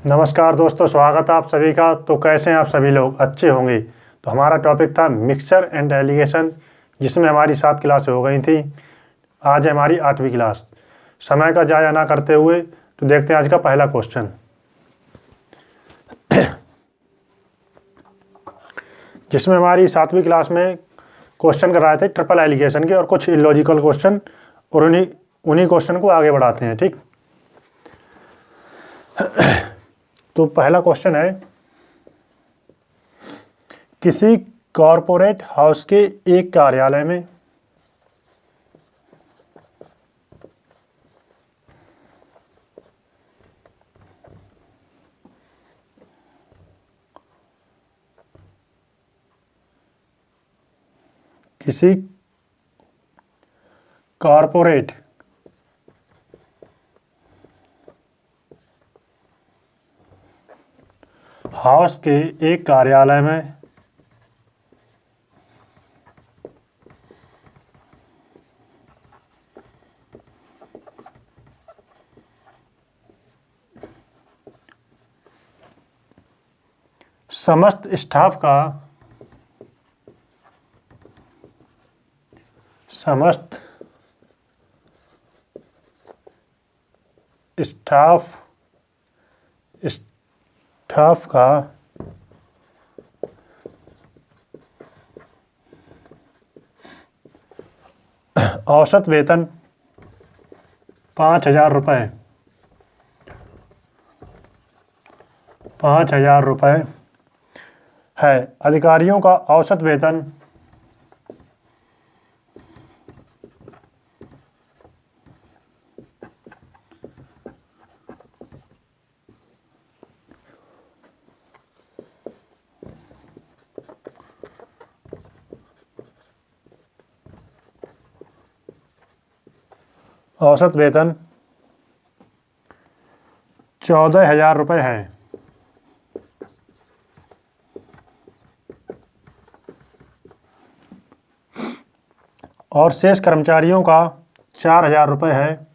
नमस्कार दोस्तों, स्वागत है आप सभी का। तो कैसे हैं आप सभी लोग? अच्छे होंगे। तो हमारा टॉपिक था मिक्सचर एंड एलिगेशन, जिसमें हमारी 7 क्लासें हो गई थी। आज है हमारी 8वीं क्लास। समय का जाया ना करते हुए तो देखते हैं आज का पहला क्वेश्चन, जिसमें हमारी 7वीं क्लास में क्वेश्चन कर रहे थे ट्रिपल एलिगेशन के और कुछ इलॉजिकल क्वेश्चन, और उन्हीं क्वेश्चन को आगे बढ़ाते हैं। ठीक, तो पहला क्वेश्चन है, किसी कॉरपोरेट हाउस के एक कार्यालय में किसी कॉरपोरेट हाउस के एक कार्यालय में समस्त स्टाफ का औसत वेतन 5,000 रुपये 5,000 रुपये है। अधिकारियों का औसत वेतन औसत वेतन 14,000 रुपये है। और शेष कर्मचारियों का 4,000 रुपये है।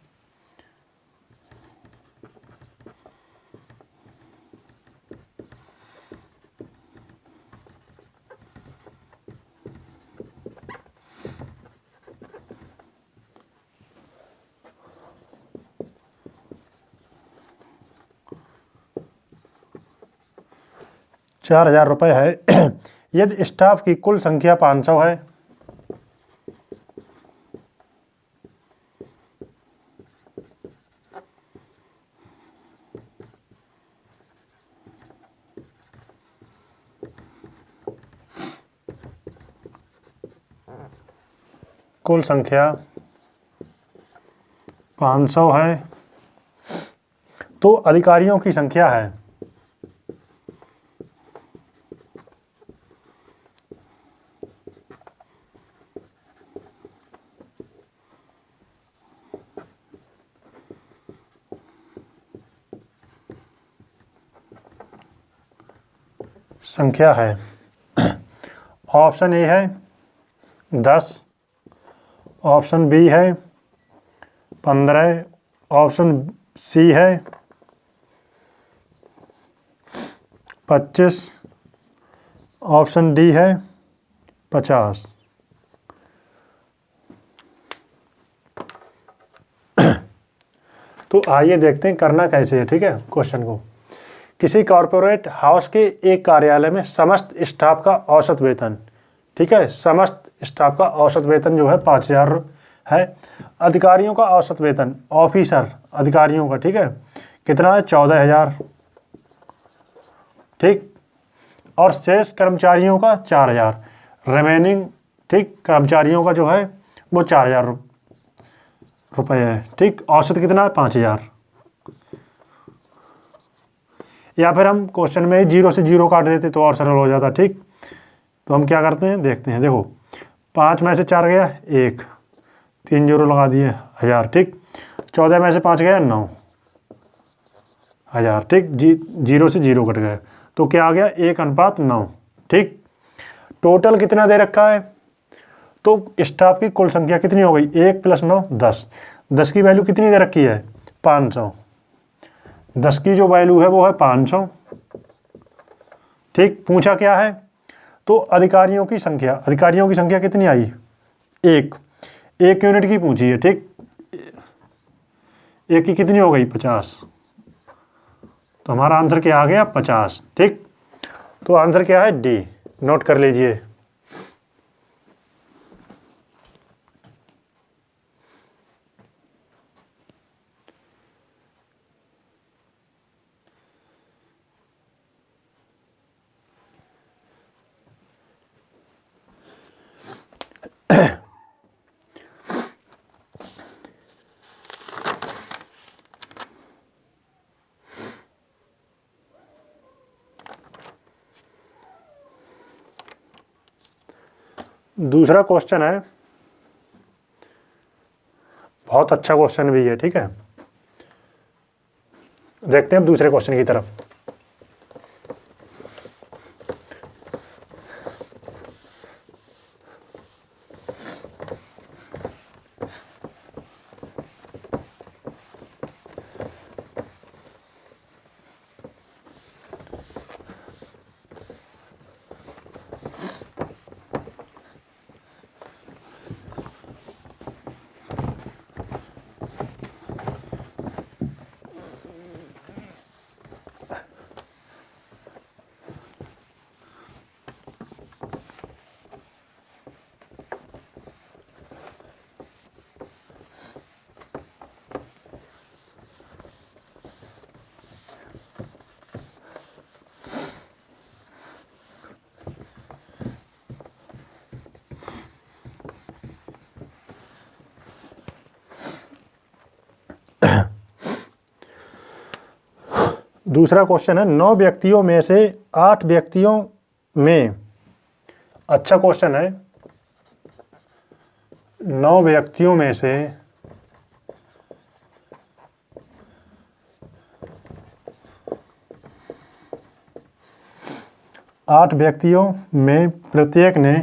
₹4,000 है। यदि स्टाफ की कुल संख्या 500 है कुल संख्या 500 है, तो अधिकारियों की संख्या है ऑप्शन ए है 10, ऑप्शन बी है 15, ऑप्शन सी है 25, ऑप्शन डी है 50। तो आइए देखते हैं करना कैसे है। ठीक है, क्वेश्चन को, किसी कॉरपोरेट हाउस के एक कार्यालय में समस्त स्टाफ का औसत वेतन, ठीक है, समस्त स्टाफ का औसत वेतन जो है 5,000 है। अधिकारियों का औसत वेतन, ऑफिसर अधिकारियों का, ठीक है, कितना है? 14,000। ठीक, और शेष कर्मचारियों का 4,000, रिमेनिंग, ठीक, कर्मचारियों का जो है वो 4,000 रुपये है। ठीक, औसत कितना है? 5,000। या फिर हम क्वेश्चन में 0 से 0 काट देते तो और सरल हो जाता। ठीक, तो हम क्या करते हैं, देखते हैं। देखो, 5 में से 4 गया 1, 3 0 लगा दिए 1,000। ठीक, 14 में से 5 गया 9,000। ठीक, 0 से 0 कट गए तो क्या आ गया? 1:9। ठीक, टोटल कितना दे रखा है? तो स्टाफ की कुल संख्या कितनी हो गई? 1 + 9 10। 10 की वैल्यू कितनी दे रखी है? 500। 10 की जो वैल्यू है वो है 500। ठीक, पूछा क्या है, तो अधिकारियों की संख्या कितनी आई, 1 यूनिट की पूछी है। ठीक, 1 की कितनी हो गई, 50। तो हमारा आंसर क्या आ गया, 50। ठीक, तो आंसर क्या है, डी। नोट कर लीजिए। दूसरा क्वेश्चन है, बहुत अच्छा क्वेश्चन भी है। ठीक है, देखते हैं अब दूसरे क्वेश्चन की तरफ। दूसरा क्वेश्चन है, 9 व्यक्तियों में से 8 व्यक्तियों में, अच्छा क्वेश्चन है, 9 व्यक्तियों में से 8 व्यक्तियों में प्रत्येक ने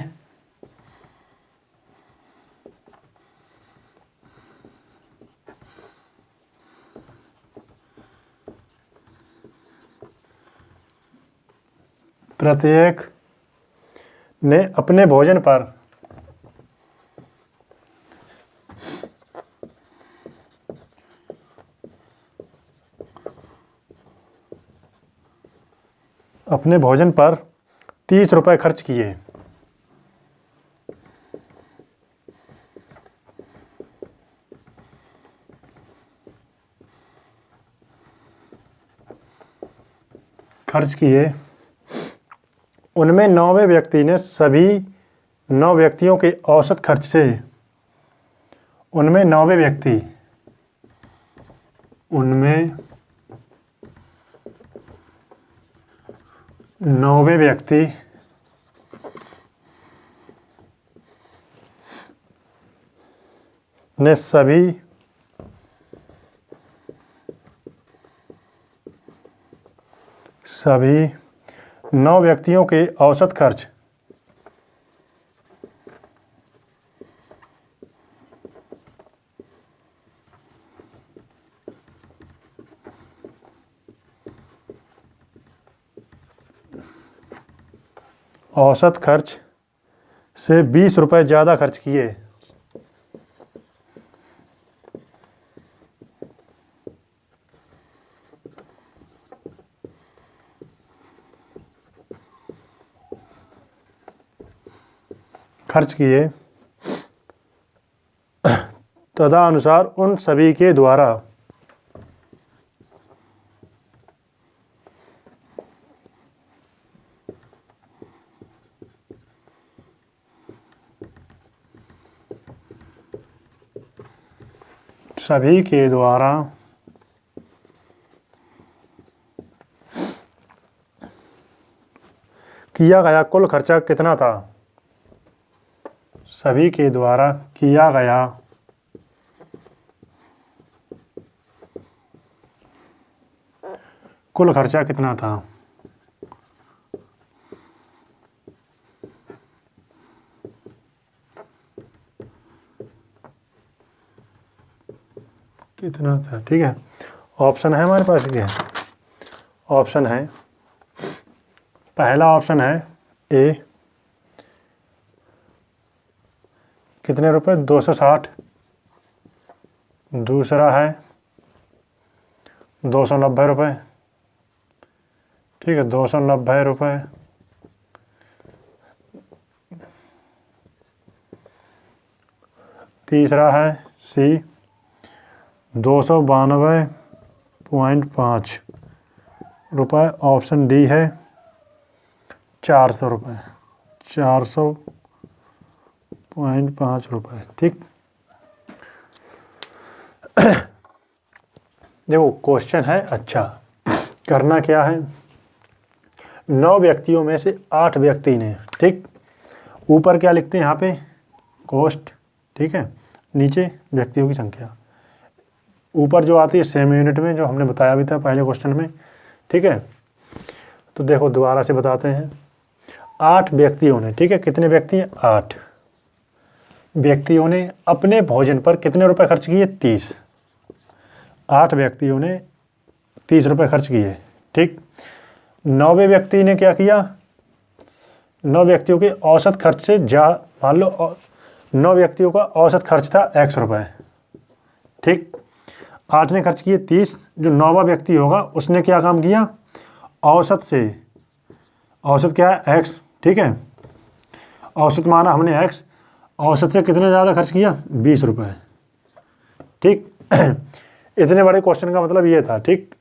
अपने भोजन पर अपने भोजन पर 30 रुपये खर्च किए। उनमें 9वें व्यक्ति ने सभी 9 व्यक्तियों के औसत खर्च से, उनमें 9वें व्यक्ति ने सभी 9 व्यक्तियों के औसत खर्च से 20 रुपये ज़्यादा खर्च किए। तदनुसार उन सभी के द्वारा किया गया कुल खर्चा कितना था, सभी के द्वारा किया गया कुल खर्चा कितना था। ठीक है, ऑप्शन है हमारे पास ये, ऑप्शन है, पहला ऑप्शन है ए कितने रुपए 260, दूसरा है 290 रुपये, ठीक है 290 रुपये, तीसरा है सी 292.5 रुपये, ऑप्शन डी है 400 रुपये, 400.5 रुपये, ठीक। देखो क्वेश्चन है अच्छा, करना क्या है, 9 व्यक्तियों में से 8 व्यक्ति ने, ठीक, ऊपर क्या लिखते हैं यहाँ पे कॉस्ट, ठीक है, नीचे व्यक्तियों की संख्या, ऊपर जो आती है सेम यूनिट में, जो हमने बताया भी था पहले क्वेश्चन में, ठीक है। तो देखो दोबारा से बताते हैं, 8 व्यक्तियों ने, ठीक है, कितने व्यक्ति हैं 8 व्यक्तियों ने अपने भोजन पर कितने रुपए खर्च किए 30, 8 व्यक्तियों ने 30 रुपये खर्च किए, ठीक। 9वें व्यक्ति ने क्या किया, 9 व्यक्तियों के औसत खर्च से मान लो 9 व्यक्तियों का औसत खर्च था 100 रुपये, ठीक। 8 ने खर्च किए 30, जो 9वां व्यक्ति होगा उसने क्या काम किया, औसत से, औसत क्या है x, ठीक है, औसत माना हमने x, औसत से कितने ज़्यादा खर्च किया 20 रुपये, ठीक। इतने बड़े क्वेश्चन का मतलब ये था, ठीक।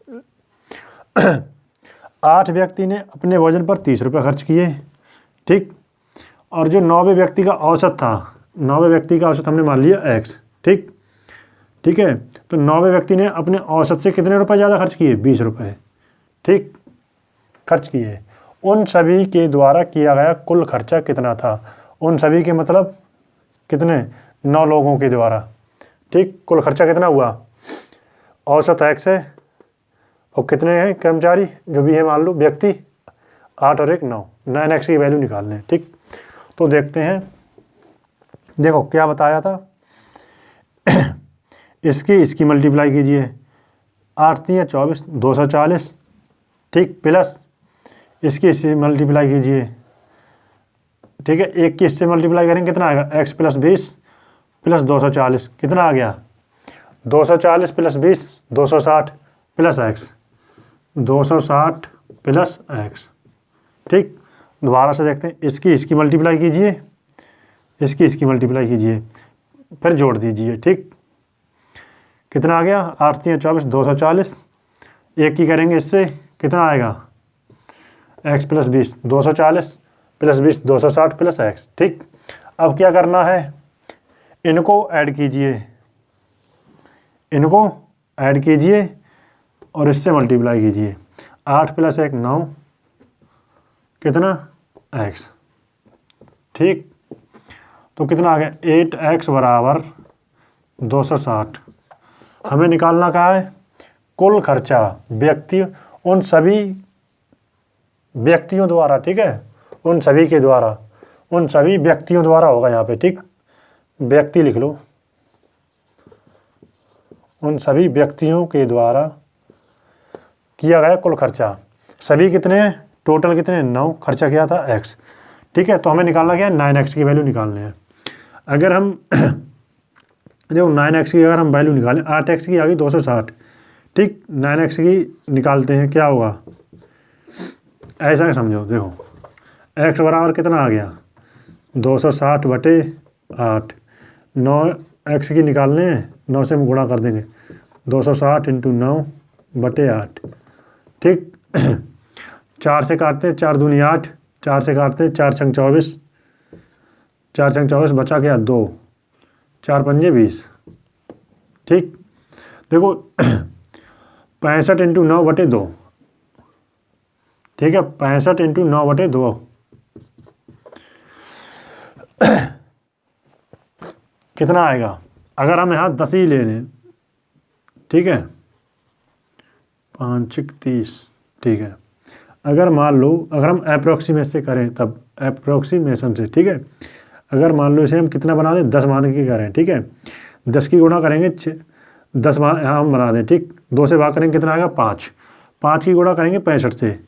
8 व्यक्ति ने अपने भोजन पर 30 रुपये खर्च किए, ठीक, और जो 9वें व्यक्ति का औसत था, 9वें व्यक्ति का औसत हमने मान लिया x, ठीक, ठीक है। तो 9वें व्यक्ति ने अपने औसत से कितने रुपए ज़्यादा खर्च किए 20 रुपये, ठीक, खर्च किए। उन सभी के द्वारा किया गया कुल खर्चा कितना था, उन सभी के मतलब कितने, 9 लोगों के द्वारा, ठीक, कुल खर्चा कितना हुआ, औसत x है और कितने हैं कर्मचारी जो भी है मान लो व्यक्ति, 8 और 1 9, 9x की वैल्यू निकालने हैं, ठीक। तो देखते हैं, देखो क्या बताया था, इसकी मल्टीप्लाई कीजिए, 8 3 24 240, ठीक, प्लस इसकी मल्टीप्लाई कीजिए, ठीक है, एक की इससे मल्टीप्लाई करेंगे कितना आएगा x + 20 + 240, कितना आ गया 240 + 20 260 प्लस x, 260 प्लस x, ठीक। दोबारा से देखते हैं, इसकी मल्टीप्लाई कीजिए, इसकी मल्टीप्लाई कीजिए, फिर जोड़ दीजिए, ठीक, कितना आ गया 8 3 24 240, एक की करेंगे इससे कितना आएगा x + 20 240 + 20 260 प्लस x, ठीक। अब क्या करना है, इनको ऐड कीजिए, इनको ऐड कीजिए और इससे मल्टीप्लाई कीजिए, 8 + 1 9, कितना x, ठीक। तो कितना आ गया 8x = 260। हमें निकालना कहाँ है, कुल खर्चा व्यक्ति, उन सभी व्यक्तियों द्वारा, ठीक है, उन सभी के द्वारा, उन सभी व्यक्तियों द्वारा होगा यहाँ पे, ठीक, व्यक्ति लिख लो, उन सभी व्यक्तियों के द्वारा किया गया कुल खर्चा, सभी कितने हैं टोटल कितने 9, खर्चा किया था x, ठीक है। तो हमें निकालना क्या है 9x की वैल्यू निकालनी है। अगर हम देखो 9x की अगर हम वैल्यू निकालें, 8x की आ गई 260, ठीक, 9x की निकालते हैं क्या होगा, ऐसा समझो, देखो x बराबर कितना आ गया 260/8, 9x की निकालने हैं, 9 से हम गुणा कर देंगे, 260 × 9/8, ठीक। 4 से काटते 4 दूनी 8, 4 से काटते 4 छंग 24, 4 छंग 24 बचा क्या 2, 4 पंजे 20, ठीक। देखो 65 × 9/2, ठीक है, 65 × 9/2 कितना आएगा, अगर हम यहाँ 10 ही ले लें, ठीक है, 5 × 30, ठीक है। अगर मान लो अगर हम अप्रोक्सीमेशन से करें, तब अप्रोक्सीमेशन से, ठीक है, अगर मान लो इसे हम कितना बना दें 10 मान के करें, ठीक है, 10 की गुणा करेंगे 10 यहाँ हम बना दें, ठीक। 2 से भाग करेंगे कितना आएगा 5, 5 की गुणा करेंगे 65 से,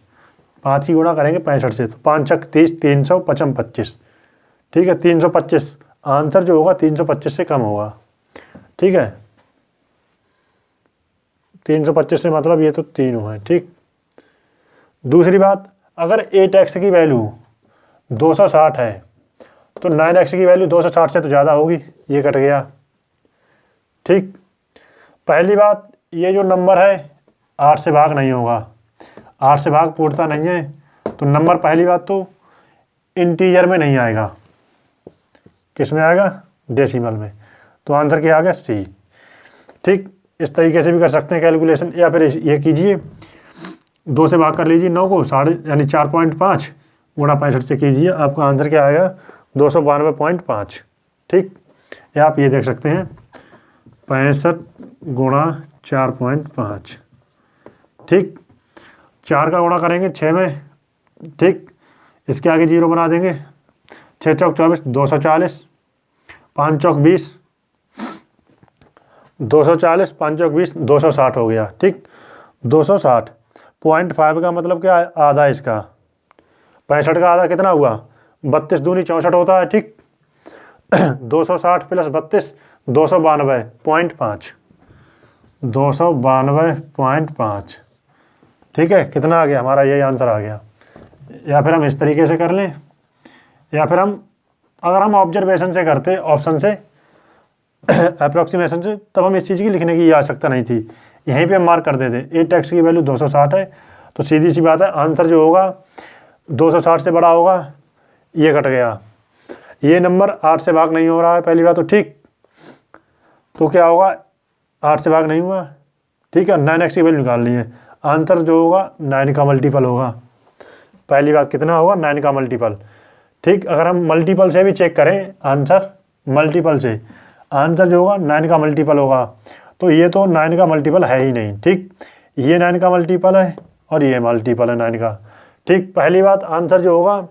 5 की गुणा करेंगे 65 से, तो 5 छक 30, 300 55 25, ठीक है। 325 आंसर जो होगा 325 से कम होगा, ठीक है। 325 से मतलब ये तो 3 हुआ है, ठीक। दूसरी बात, अगर 8x की वैल्यू 260 है तो 9x की वैल्यू 260 से तो ज़्यादा होगी, ये कट गया, ठीक। पहली बात, ये जो नंबर है 8 से भाग नहीं होगा, 8 से भाग पूर्णता नहीं है, तो नंबर पहली बात तो इंटीजर में नहीं आएगा, किस में आएगा, डेसिमल में, तो आंसर क्या आ गया सी, ठीक। इस तरीके से भी कर सकते हैं कैलकुलेशन, या फिर ये कीजिए 2 से भाग कर लीजिए 9 को, साढ़े यानी 4.5 गुणा 65 से कीजिए, आपका आंसर क्या आएगा 292.5, ठीक। या आप ये देख सकते हैं 65 गुणा 4.5, ठीक। 4 का गुणा करेंगे 6 में, ठीक, इसके आगे 0 बना देंगे, 6 चौक 24, 240, 5 चौक 20, 240, 5 चौक 20, 260 हो गया, ठीक। 260.5 का मतलब क्या है, आधा इसका, 65 का आधा कितना हुआ, 32 दूनी 64 होता है, ठीक। 260 प्लस 32 292.5, 292.5, ठीक है। कितना आ गया हमारा, यही आंसर आ गया। या फिर हम इस तरीके से कर लें, या फिर हम अगर हम ऑब्जर्वेशन से करते ऑप्शन से अप्रोक्सीमेशन से, तब हम इस चीज़ की लिखने की आवश्यकता नहीं थी, यहीं पे हम मार्क कर देते। 8x की वैल्यू 260 है, तो सीधी सी बात है आंसर जो होगा 260 से बड़ा होगा, ये कट गया। ये नंबर 8 से भाग नहीं हो रहा है पहली बात तो, ठीक, तो क्या होगा 8 से भाग नहीं हुआ, ठीक है। 9x की वैल्यू निकालनी है, आंसर जो होगा 9 का मल्टीपल होगा, पहली बात कितना होगा 9 का मल्टीपल, ठीक। अगर हम मल्टीपल से भी चेक करें आंसर, मल्टीपल से आंसर जो होगा 9 का मल्टीपल होगा, तो ये तो 9 का मल्टीपल है ही नहीं, ठीक। ये 9 का मल्टीपल है और ये मल्टीपल है 9 का, ठीक। पहली बात आंसर जो होगा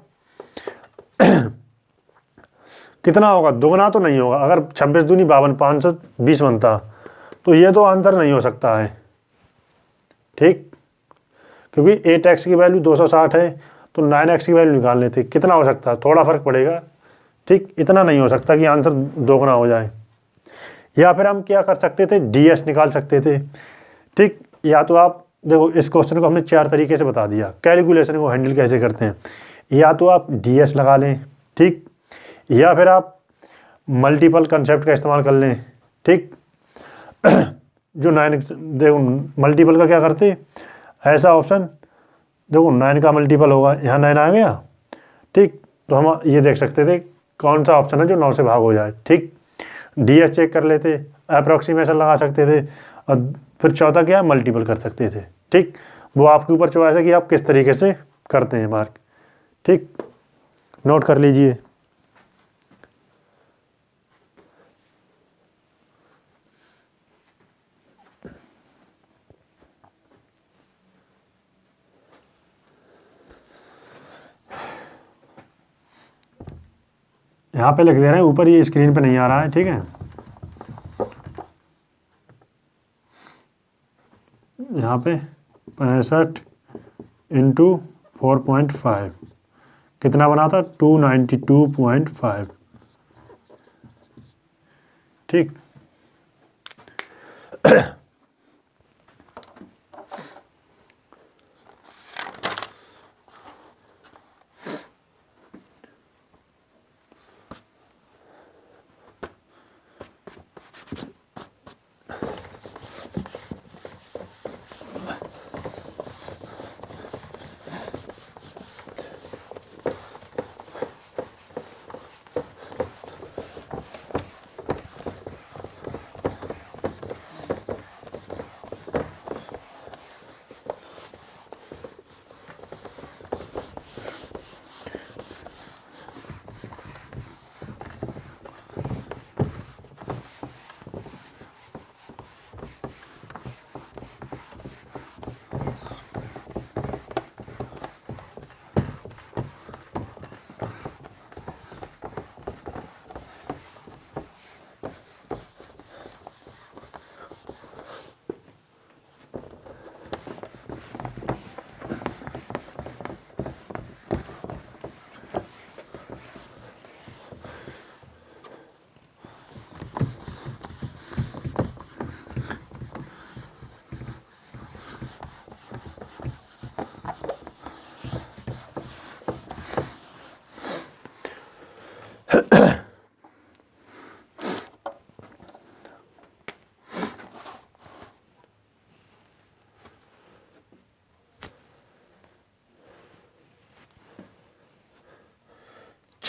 कितना होगा, दोगुना तो नहीं होगा, अगर 26 दूनी 52, 520 बनता, तो ये तो आंसर नहीं हो सकता है, ठीक। क्योंकि 8x की वैल्यू 260 है, तो 9x की वैल्यू निकाल लेते, कितना हो सकता है, थोड़ा फर्क पड़ेगा, ठीक। इतना नहीं हो सकता कि आंसर दोगुना हो जाए। या फिर हम क्या कर सकते थे, ds निकाल सकते थे, ठीक। या तो आप देखो, इस क्वेश्चन को हमने 4 तरीके से बता दिया, कैलकुलेशन को हैंडल कैसे करते हैं। या तो आप ds लगा लें, ठीक, या फिर आप मल्टीपल कंसेप्ट का इस्तेमाल कर लें, ठीक। जो 9, देखो मल्टीपल का क्या करते, ऐसा ऑप्शन देखो 9 का मल्टीपल होगा, यहाँ 9 आ गया, ठीक। तो हम ये देख सकते थे कौन सा ऑप्शन है जो 9 से भाग हो जाए, ठीक। ds चेक कर लेते, अप्रोक्सीमेशन लगा सकते थे, और फिर चौथा क्या मल्टीपल कर सकते थे, ठीक। वो आपके ऊपर चॉइस है कि आप किस तरीके से करते हैं मार्क, ठीक। नोट कर लीजिए। यहाँ पे लिख दे रहे हैं, ऊपर ये स्क्रीन पे नहीं आ रहा है, ठीक है। यहाँ पे 65 इंटू 4.5 कितना बना था, 292.5, ठीक।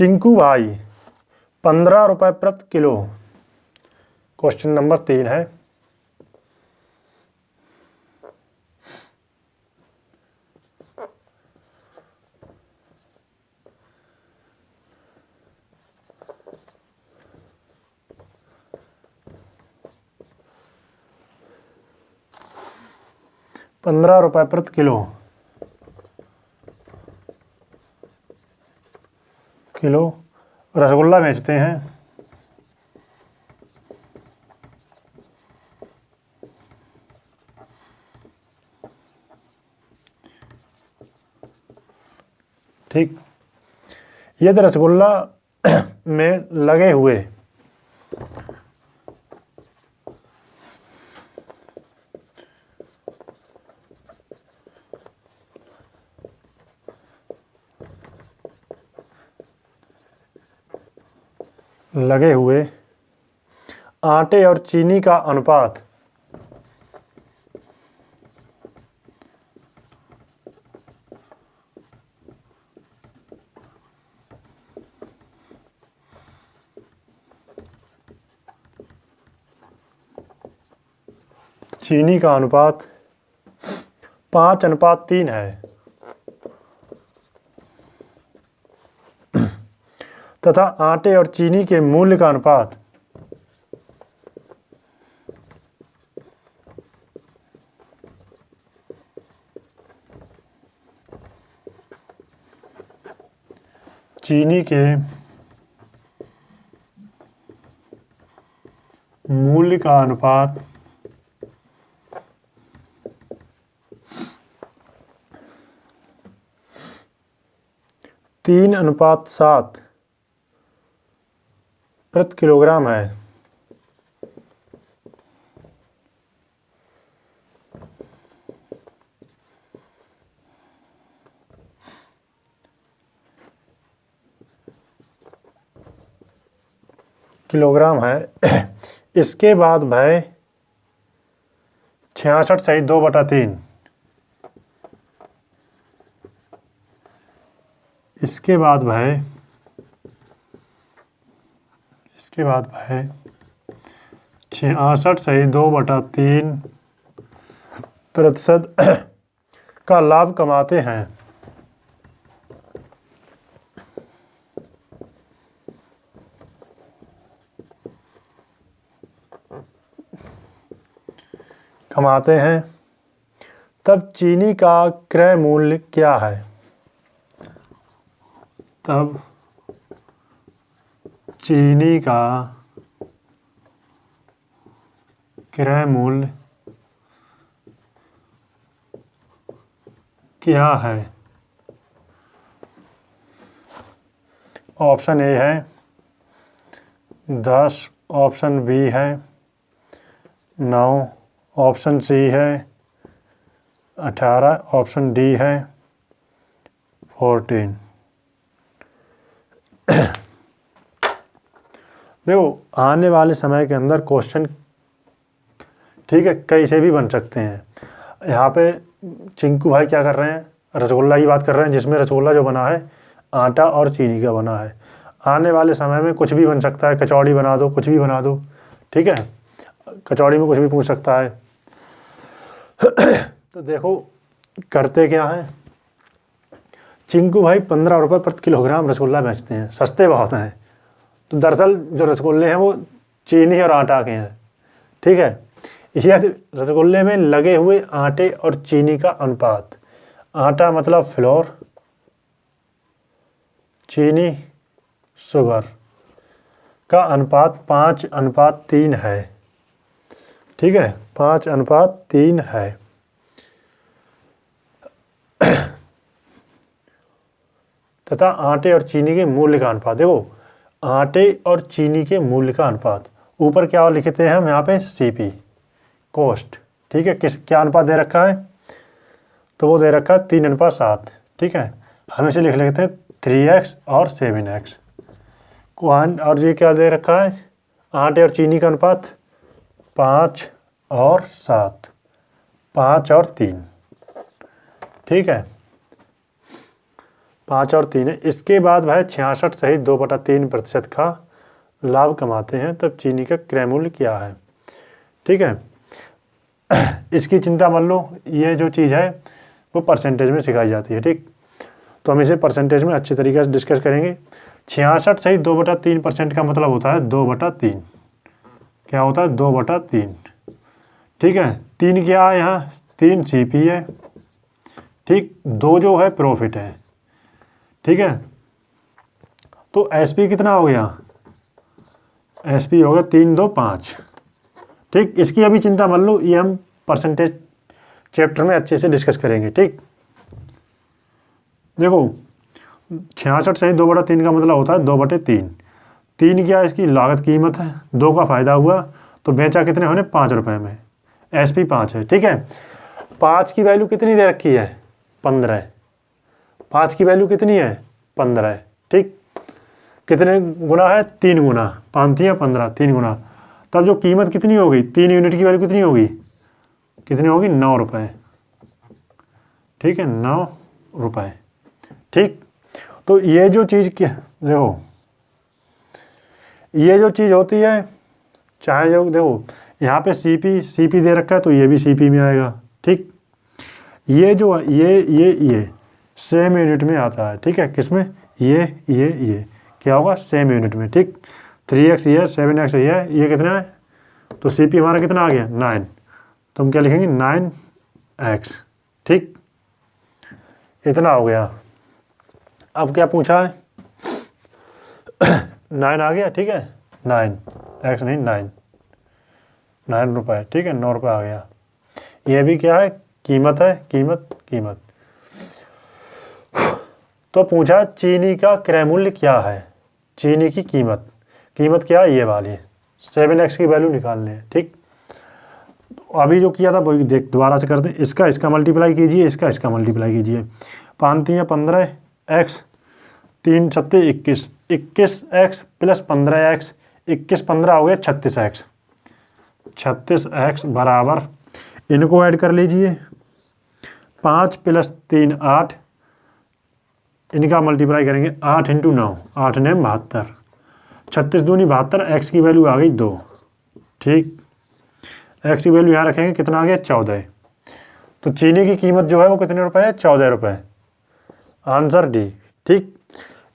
चिंकू भाई 15 रुपये प्रति किलो। क्वेश्चन नंबर 3 है। ₹15 प्रति किलो रसगुल्ला बेचते हैं। ठीक, यदि रसगुल्ला में लगे हुए आटे और चीनी का अनुपात चीनी का अनुपात 5:3 है तथा आटे और चीनी के मूल्य का अनुपात चीनी के मूल्य का अनुपात 3:7 प्रति किलोग्राम है। किलोग्राम है। इसके बाद भय 66 सही 2/3। इसके बाद भय 66 सही 2/3 प्रतिशत का लाभ कमाते हैं। तब चीनी का क्रय मूल्य क्या है? तब चीनी का क्रय मूल्य क्या है? ऑप्शन ए है 10, ऑप्शन बी है 9, ऑप्शन सी है 18, ऑप्शन डी है 14। देखो आने वाले समय के अंदर क्वेश्चन ठीक है कैसे भी बन सकते हैं। यहाँ पे चिंकू भाई क्या कर रहे हैं, रसगुल्ला की बात कर रहे हैं, जिसमें रसगुल्ला जो बना है आटा और चीनी का बना है। आने वाले समय में कुछ भी बन सकता है, कचौड़ी बना दो, कुछ भी बना दो, ठीक है, कचौड़ी में कुछ भी पूछ सकता है। तो देखो करते क्या है, चिंकू भाई 15 रुपये प्रति किलोग्राम रसगुल्ला बेचते हैं, सस्ते बहुत हैं। तो दरअसल जो रसगुल्ले हैं वो चीनी और आटा के हैं, ठीक है। यदि रसगुल्ले में लगे हुए आटे और चीनी का अनुपात, आटा मतलब फ्लोर, चीनी शुगर का अनुपात 5:3 है, ठीक है, 5:3 है। तथा आटे और चीनी के मूल्य का अनुपात, देखो आटे और चीनी के मूल्य का अनुपात, ऊपर क्या लिखते हैं हम यहाँ पे सीपी कॉस्ट, ठीक है, क्या अनुपात दे रखा है, तो वो दे रखा है 3:7, ठीक है। हम इसे लिख लेते हैं 3x और 7x। और ये क्या दे रखा है, आटे और चीनी का अनुपात 5 और 7, 5 और 3, ठीक है, 5 और 3 है। इसके बाद भाई 66 सहित 2/3% का लाभ कमाते हैं तब चीनी का क्रय मूल्य क्या है। ठीक है, इसकी चिंता मान लो, ये जो चीज़ है वो परसेंटेज में सिखाई जाती है। ठीक, तो हम इसे परसेंटेज में अच्छे तरीके से डिस्कस करेंगे। 66 सहित 2/3% का मतलब होता है 2/3। क्या होता है? 2/3। ठीक है, 3 क्या है यहाँ? 3 CP है। ठीक, 2 जो है प्रॉफिट है। ठीक है, तो SP कितना हो गया? SP हो गया 3 2 5। ठीक, इसकी अभी चिंता मान लो, ये हम परसेंटेज चैप्टर में अच्छे से डिस्कस करेंगे। ठीक, देखो 66 सही 2/3 का मतलब होता है 2/3। 3 क्या इसकी लागत कीमत है, 2 का फायदा हुआ, तो बेचा कितने होने? 5 रुपये में। SP 5 है। ठीक है, 5 की वैल्यू कितनी दे रखी है? 15। 5 की वैल्यू कितनी है? 15। ठीक, कितने गुना है? 3 गुना। 5 या 15, 3 गुना। तब जो कीमत कितनी होगी? 3 यूनिट की वैल्यू कितनी होगी? कितनी होगी? 9 रुपये। ठीक है, 9 रुपये। ठीक, तो ये जो चीज़ क्या, देखो ये जो चीज़ होती है, चाहे जो देखो यहाँ पे CP दे रखा है तो ये भी CP में आएगा। ठीक, ये जो ये सेम यूनिट में आता है। ठीक है, किसमें? ये क्या होगा? सेम यूनिट में। ठीक, 3x ये, 7x ये कितना है? तो CP हमारा कितना आ गया? 9। तो हम क्या लिखेंगे? 9x। ठीक, इतना हो गया। अब क्या पूछा है? 9 आ गया। ठीक है, 9x नहीं 9 रुपये। ठीक है, 9 रुपये आ गया। ये भी क्या है? कीमत है। कीमत। तो पूछा चीनी का क्रय मूल्य क्या है। चीनी की कीमत क्या है? ये वाली 7x की वैल्यू निकालने है। ठीक, अभी जो किया था वो देख दोबारा से कर दें। इसका मल्टीप्लाई कीजिए, इसका मल्टीप्लाई कीजिए। 5 3 15 x, 3 7 21, 21x प्लस 15x, 21 15 हो गया 36x। 36x बराबर, इनको ऐड कर लीजिए। 5 + 3 8, इनका मल्टीप्लाई करेंगे। 8 × 9, 8 9 72, 36 दूनी 72। x की वैल्यू आ गई 2। ठीक, x की वैल्यू यहाँ रखेंगे, कितना आ गया? 14। तो चीनी की कीमत जो है वो कितने रुपए है? 14 रुपये। Answer D. ठीक,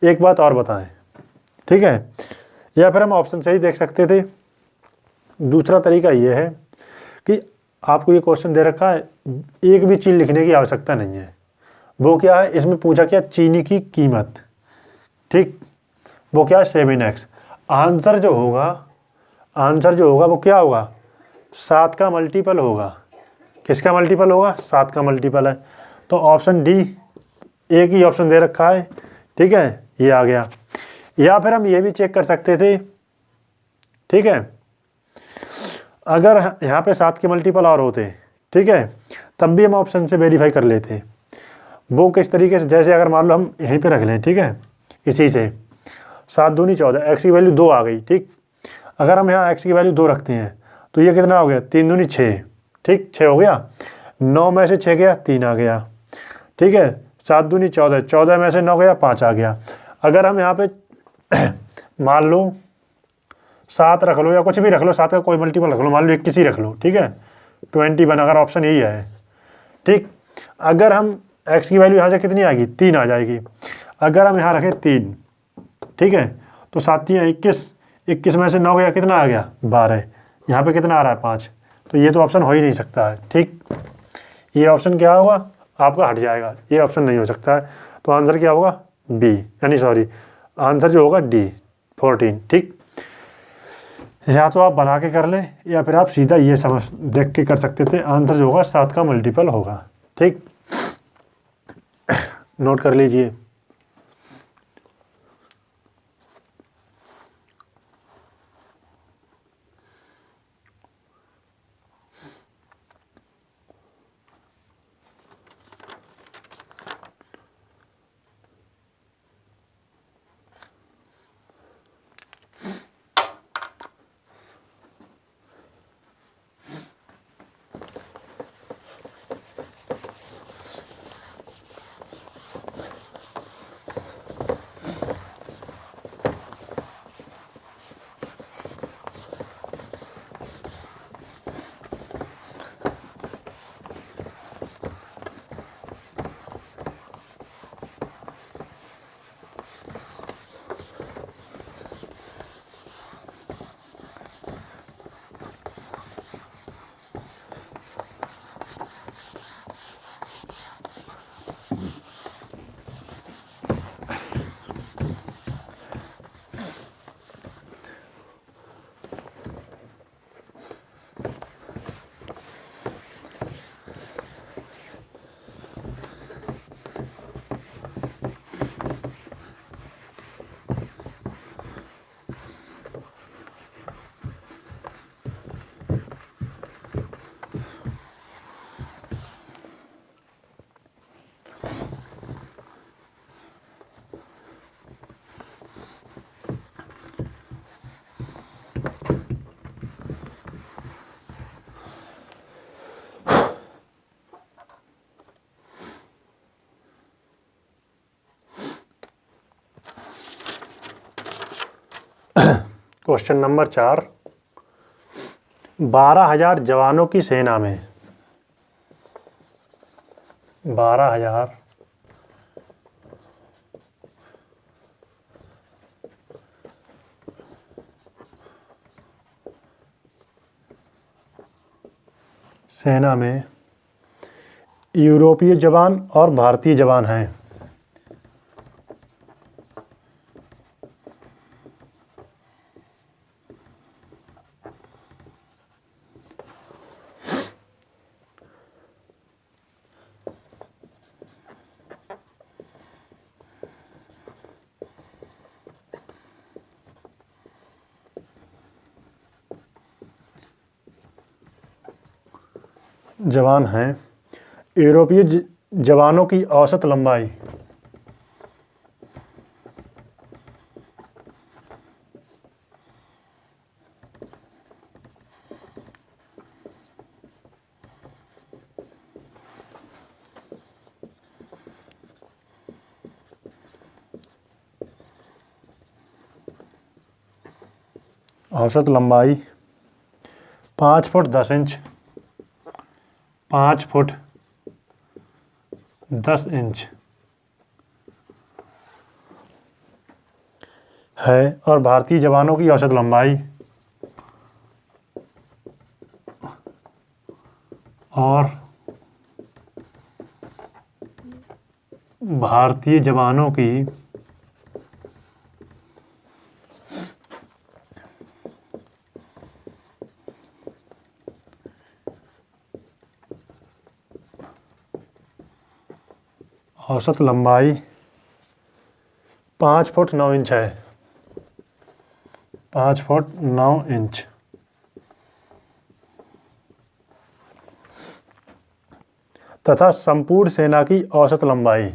एक बात और बताएं। ठीक है, या फिर हम ऑप्शन से ही देख सकते थे। दूसरा तरीका ये है कि आपको ये क्वेश्चन दे रखा है, एक भी चीज़ लिखने की आवश्यकता नहीं है। वो क्या है? इसमें पूछा क्या? चीनी की कीमत। ठीक, वो क्या है? 7x। आंसर जो होगा वो क्या होगा? 7 का मल्टीपल होगा। किसका मल्टीपल होगा? 7 का मल्टीपल है। तो ऑप्शन डी, एक ही ऑप्शन दे रखा है। ठीक है, ये आ गया। या फिर हम ये भी चेक कर सकते थे। ठीक है, अगर यहाँ पे 7 के मल्टीपल और होते, ठीक है, तब भी हम ऑप्शन से वेरीफाई कर लेते। वो किस तरीके से? जैसे अगर मान लो हम यहीं पे रख लें। ठीक है, इसी से 7 दूनी 14, x की वैल्यू 2 आ गई। ठीक, अगर हम यहाँ x की वैल्यू 2 रखते हैं तो ये कितना हो गया? 3 दूनी 6। ठीक, 6 हो गया। 9 में से 6 गया, 3 आ गया। ठीक है, 7 दूनी 14, 14 में से 9 गया, 5 आ गया। अगर हम यहाँ पे मान लो 7 रख लो या कुछ भी रख लो, 7 का कोई मल्टीपल रख लो, मान लो 21 ही रख लो। ठीक है, 21, अगर ऑप्शन यही है। ठीक, अगर हम x की वैल्यू यहाँ से कितनी आएगी? 3 आ जाएगी। अगर हम यहाँ रखें 3, ठीक है, तो 7 3 21, 21 में से 9 गया, कितना आ गया? 12। यहाँ पे कितना आ रहा है? 5। तो ये तो ऑप्शन हो ही नहीं सकता है। ठीक, ये ऑप्शन क्या होगा? आपका हट जाएगा, ये ऑप्शन नहीं हो सकता है। तो आंसर क्या होगा? बी, यानी सॉरी, आंसर जो होगा D 14। ठीक, या तो आप बना के कर लें या फिर आप सीधा ये समझ देख के कर सकते थे। आंसर जो होगा 7 का मल्टीपल होगा। ठीक, नोट कर लीजिए। क्वेश्चन नंबर 4, 12,000 जवानों की सेना में 12,000 सेना में यूरोपीय जवान और भारतीय जवान हैं। जवान हैं। यूरोपीय जवानों की औसत लंबाई औसत लंबाई 5 फुट 10 इंच, 5 फुट 10 इंच है। और भारतीय जवानों की औसत लंबाई और भारतीय जवानों की औसत लंबाई 5 फुट 9 इंच है। 5 फुट 9 इंच। तथा संपूर्ण सेना की औसत लंबाई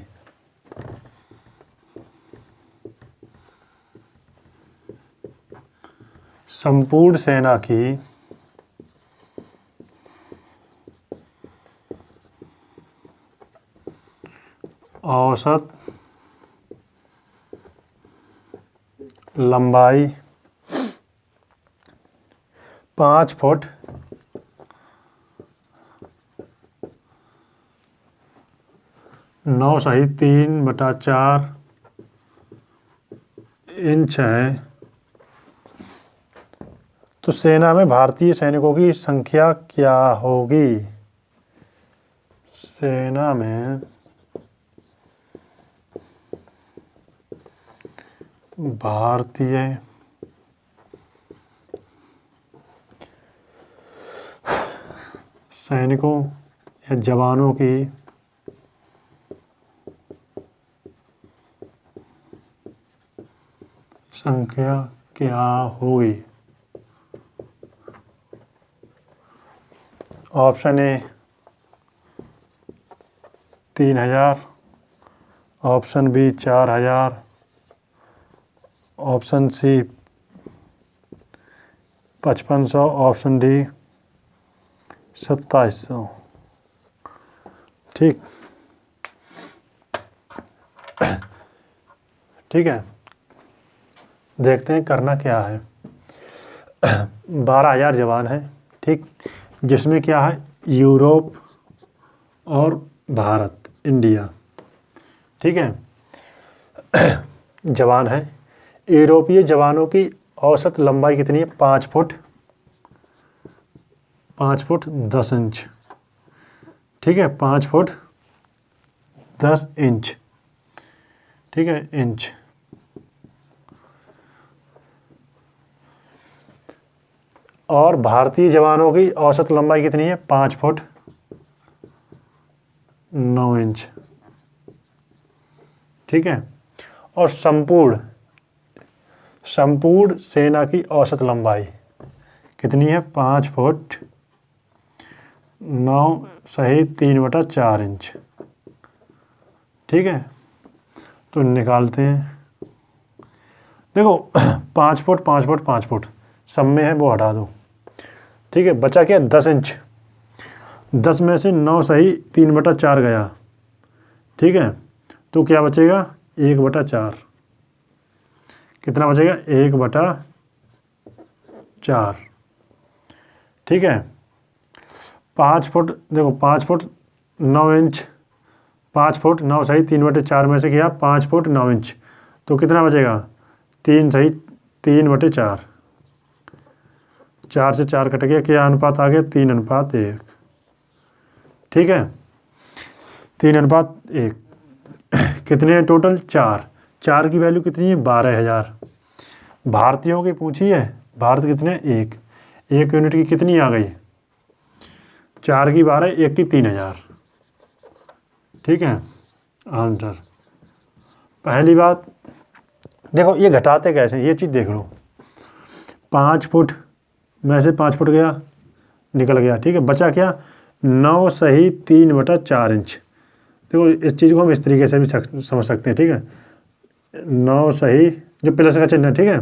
संपूर्ण सेना की औसत लंबाई 5 फुट 9 सही 3/4 इंच है। तो सेना में भारतीय सैनिकों की संख्या क्या होगी? सेना में भारतीय सैनिकों या जवानों की संख्या क्या होगी? Option A 3,000, option B 4,000, option C 5,500, option D 2,700। ठीक ठीक है, देखते हैं करना क्या है। 12,000 जवान हैं, ठीक, जिसमें क्या है यूरोप और भारत, इंडिया, ठीक है। जवान हैं। यूरोपीय जवानों की औसत लंबाई कितनी है? 5 फुट 10 इंच, ठीक है, 5 फुट 10 इंच, ठीक है, इंच। और भारतीय जवानों की औसत लंबाई कितनी है? 5 फुट 9 इंच, ठीक है। और संपूर्ण सेना की औसत लंबाई कितनी है? 5 फुट 9 सही 3/4 इंच, ठीक है। तो निकालते हैं। देखो 5 फुट 5 फुट 5 फुट सब में है, वो हटा दो, ठीक है। बचा क्या? 10 इंच। 10 में से 9 सही 3/4 गया, ठीक है। तो क्या बचेगा? 1/4। कितना बचेगा? 1/4। 4, ठीक है। 5 फुट, देखो 5 फुट 9 इंच, 5 फुट 9 सही 3/4 में से किया 5 फुट 9 इंच, तो कितना बचेगा 3 सही 3/4, 4 से 4 कट गया, क्या अनुपात आ गया 3:1, ठीक है। 3:1 कितने हैं टोटल 4 की वैल्यू कितनी है 12,000। भारतीयों की पूछी है, भारत कितने 1 यूनिट की कितनी आ गई 4 की 12, 1 की 3,000, ठीक है। आंसर पहली बात देखो ये घटाते कैसे, ये चीज़ देख लो। 5 फुट में से 5 फुट गया निकल गया, ठीक है। बचा क्या 9 सही 3/4 इंच। देखो इस चीज़ को हम इस तरीके से भी समझ सकते हैं, ठीक है। 9 सही जो प्लस का चिन्ह है, ठीक है,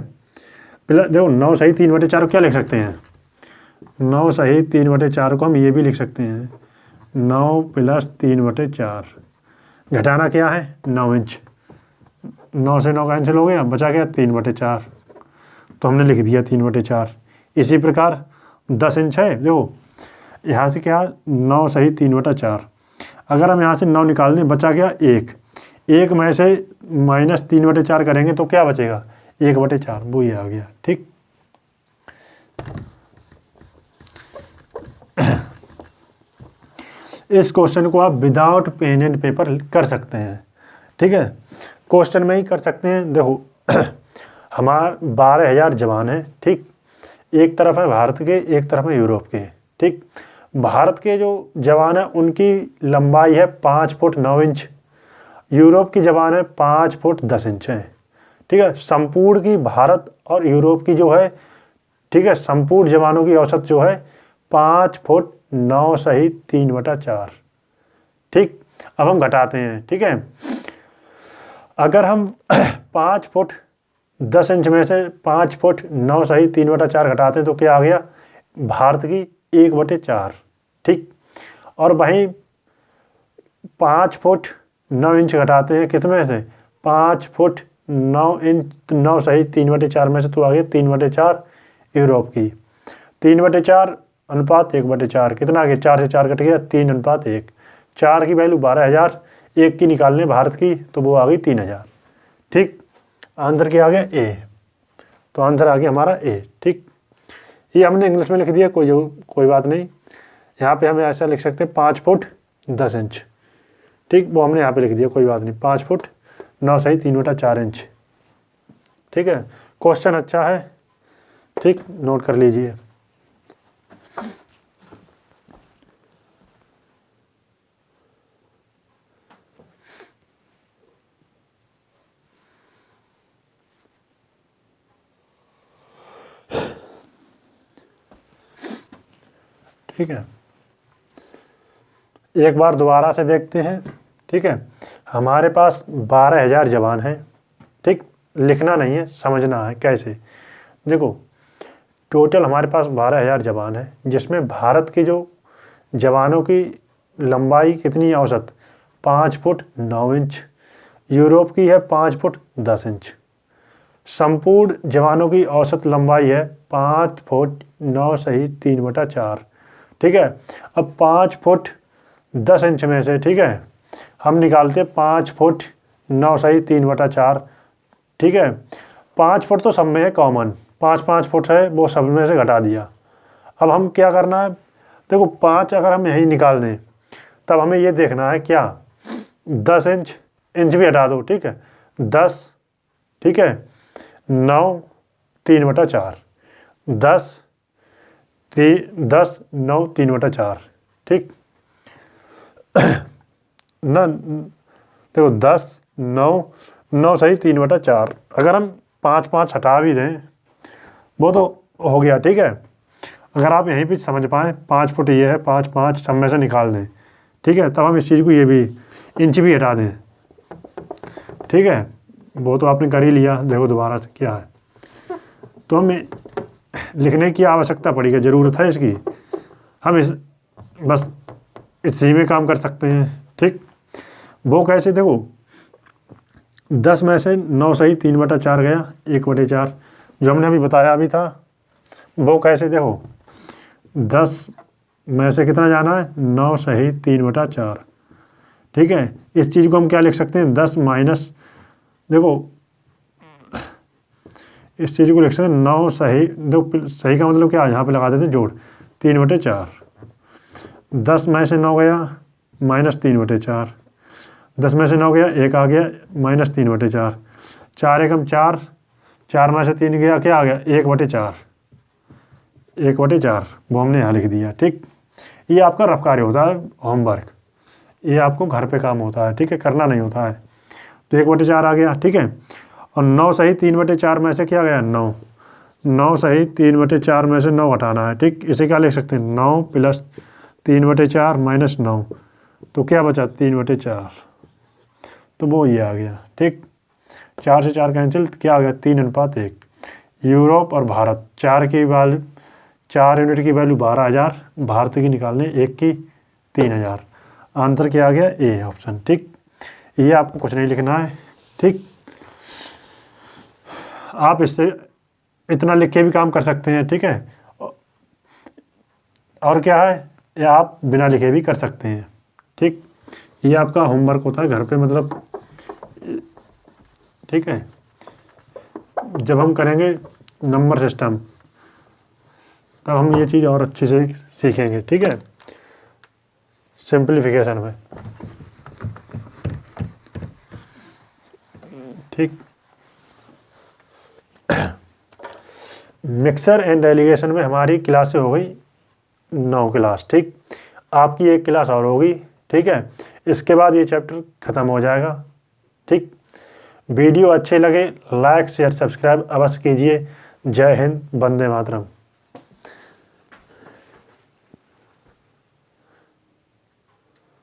प्लस देखो 9 सही 3/4 क्या लिख सकते हैं 9 सही 3/4 को हम ये भी लिख सकते हैं 9 + 3/4। घटाना क्या है 9 इंच, 9 से 9 कैंसिल हो गया, बचा गया 3/4, तो हमने लिख दिया 3/4। इसी प्रकार 10 इंच है, देखो यहाँ से क्या 9 सही 3/4, अगर हम यहाँ से 9 निकाल दें बचा गया 1 में से -3/4 करेंगे तो क्या बचेगा 1/4, वो ये आ गया, ठीक। इस क्वेश्चन को आप विदाउट पेन एंड पेपर कर सकते हैं, ठीक है, क्वेश्चन में ही कर सकते हैं। देखो हमारे 12,000 जवान हैं, ठीक, एक तरफ है भारत के, एक तरफ है यूरोप के, ठीक। भारत के जो जवान हैं उनकी लंबाई है 5 फुट 9 इंच, यूरोप की जवान है 5 फुट 10 इंच है, ठीक है। संपूर्ण की भारत और यूरोप की जो है, ठीक है, संपूर्ण जवानों की औसत जो है 5 फुट 9 सही 3/4, ठीक। अब हम घटाते हैं, ठीक है। अगर हम 5 फुट 10 इंच में से 5 फुट 9 सही 3/4 घटाते हैं तो क्या आ गया भारत की 1/4, ठीक। और वहीं 5 फुट 9 इंच घटाते हैं कितने से 5 फुट 9 इंच 9 सही 3/4 में से तो आ गया 3/4 यूरोप की, 3/4 अनुपात 1/4 कितना आ गया 4 से 4 कट गया 3:1। 4 की वैल्यू 12,000, 1 की निकालने भारत की तो वो आ गई 3,000, ठीक। आंसर क्या आ गया ए, तो आंसर आ गया हमारा ए, ठीक। ये हमने इंग्लिश में लिख दिया, कोई बात नहीं, यहाँ पे हमें ऐसा लिख सकते हैं 5 फुट 10 इंच, ठीक, वो हमने यहाँ पे लिख दिया, कोई बात नहीं, 5 फुट 9 सही 3/4 इंच, ठीक है। क्वेश्चन अच्छा है, ठीक, नोट कर लीजिए। ठीक है, एक बार दोबारा से देखते हैं, ठीक है। हमारे पास 12,000 जवान हैं, ठीक, लिखना नहीं है समझना है कैसे। देखो टोटल हमारे पास 12,000 जवान हैं, जिसमें भारत के जो जवानों की लंबाई कितनी औसत 5 फुट 9 इंच, यूरोप की है 5 फुट 10 इंच, संपूर्ण जवानों की औसत लंबाई है 5 फुट 9 सही 3/4, ठीक है। अब 5 फुट 10 इंच में से, ठीक है, हम निकालते 5 फुट 9 सही 3/4, ठीक है। 5 फुट तो सब में है कॉमन, 5 फुट है वो सब में से घटा दिया। अब हम क्या करना है, देखो 5 अगर हम यहीं निकाल दें तब हमें ये देखना है क्या 10 इंच भी हटा दो, ठीक है, 10, ठीक है, 9 3/4, 10 9 3/4, ठीक ना। देखो 10 9 सही 3/4, अगर हम 5 हटा भी दें वो तो हो गया, ठीक है। अगर आप यहीं पे समझ पाएँ 5 फुट ये है, 5 सब में से निकाल दें, ठीक है, तब हम इस चीज़ को ये भी इंच भी हटा दें, ठीक है, वो तो आपने कर ही लिया। देखो दोबारा से क्या है, तो हमें लिखने की आवश्यकता पड़ी, क्या ज़रूरत है इसकी, हम बस इसी में काम कर सकते हैं, ठीक। वो कैसे, देखो 10 में से 9 सही 3/4 गया 1/4, जो हमने अभी बताया अभी था वो कैसे, देखो 10 में से कितना जाना है, 9 सही 3/4, ठीक है। इस चीज़ को हम क्या लिख सकते हैं, 10 माइनस, देखो इस चीज़ को लिख सकते हैं 9 सही, देखो सही का मतलब क्या है, यहाँ पे लगा देते हैं जोड़, 3/4, 10 में से 9 गया माइनस 3/4, 10 में से 9 गया 1 आ गया माइनस 3/4, 4 एकम 4, 4 में से 3 गया क्या आ गया 1/4, 1/4 वो हमने यहाँ लिख दिया, ठीक। ये आपका रफ कार्य होता है, होमवर्क, ये आपको घर पे काम होता है, ठीक है, करना नहीं होता है। तो 1/4 आ गया, ठीक है। और 9 सही 3/4 में से क्या गया 9, 9 सही 3/4 में से 9 हटाना है, ठीक। इसे क्या लिख सकते हैं, 9 प्लस 3/4 माइनस 9, तो क्या बचा 3/4, तो वो ये आ गया, ठीक। 4 से 4 कैंसिल, क्या आ गया 3:1। यूरोप और भारत, 4 यूनिट की वैल्यू 12,000, भारत की निकालने 1 की 3,000, आंसर क्या आ गया ए ऑप्शन, ठीक। ये आपको कुछ नहीं लिखना है, ठीक। आप इससे इतना लिख के भी काम कर सकते हैं, ठीक है। और क्या है, ये आप बिना लिखे भी कर सकते हैं, ठीक। ये आपका होमवर्क होता है घर पे, मतलब ठीक है। जब हम करेंगे नंबर सिस्टम तब हम ये चीज़ और अच्छे से सीखेंगे, ठीक है, सिंप्लीफिकेशन में, ठीक। मिक्सर एंड एलिगेशन में हमारी क्लासें हो गई 9 क्लास, ठीक। आपकी एक क्लास और होगी, ठीक है। इसके बाद ये चैप्टर ख़त्म हो जाएगा, ठीक। वीडियो अच्छे लगे लाइक शेयर सब्सक्राइब अवश्य कीजिए। जय हिंद, वंदे मातरम।